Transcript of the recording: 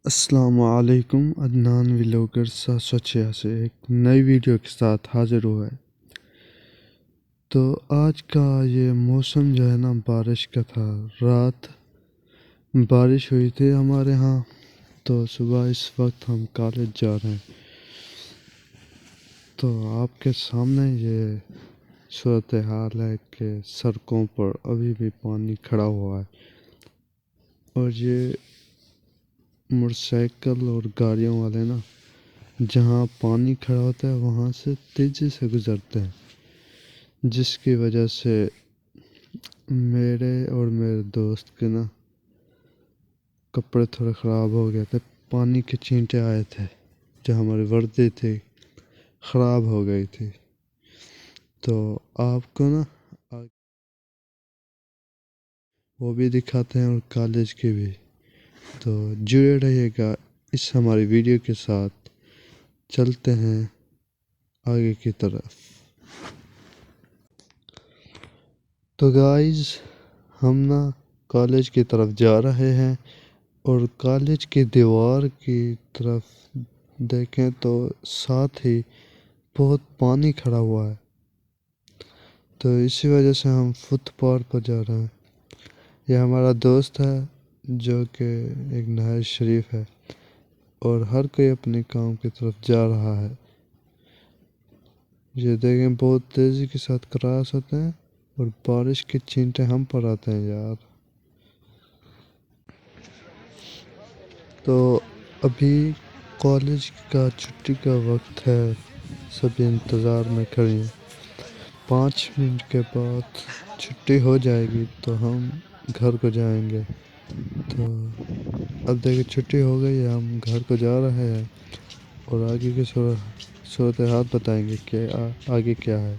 السلام علیکم، عدنان ولاگر 786 ایک نئی ویڈیو کے ساتھ حاضر ہوا ہے۔ تو آج کا یہ موسم جو ہے نا بارش کا تھا۔ رات بارش ہوئی تھی ہمارے ہاں، تو صبح اس وقت ہم کالج جا رہے ہیں۔ تو آپ کے سامنے یہ صورتحال ہے کہ سڑکوں پر ابھی بھی پانی کھڑا ہوا ہے، اور یہ موٹر سائیکل اور گاڑیوں والے نا جہاں پانی کھڑا ہوتا ہے وہاں سے تیزی سے گزرتے ہیں، جس کی وجہ سے میرے اور میرے دوست کے نا کپڑے تھوڑے خراب ہو گئے تھے۔ پانی کے چھینٹے آئے تھے، جو ہماری وردی تھی خراب ہو گئی تھی۔ تو آپ کو نا وہ بھی دکھاتے ہیں اور کالج کے بھی، تو جڑے رہیے گا اس ہماری ویڈیو کے ساتھ۔ چلتے ہیں آگے کی طرف۔ تو گائز، ہم نا کالج کی طرف جا رہے ہیں، اور کالج کی دیوار کی طرف دیکھیں تو ساتھ ہی بہت پانی کھڑا ہوا ہے، تو اسی وجہ سے ہم فٹ پاتھ پر جا رہے ہیں۔ یہ ہمارا دوست ہے جو کہ ایک نہایت شریف ہے، اور ہر کوئی اپنے کام کی طرف جا رہا ہے۔ یہ دیکھیں بہت تیزی کے ساتھ کراس ہوتے ہیں، اور بارش کے چھینٹے ہم پر آتے ہیں یار۔ تو ابھی کالج کا چھٹی کا وقت ہے، سب انتظار میں کھڑے ہیں۔ 5 منٹ کے بعد چھٹی ہو جائے گی تو ہم گھر کو جائیں گے۔ تو اب دیکھیں چھٹی ہو گئی ہے، ہم گھر کو جا رہے ہیں، اور آگے کی صورتحال بتائیں گے کہ آگے کیا ہے۔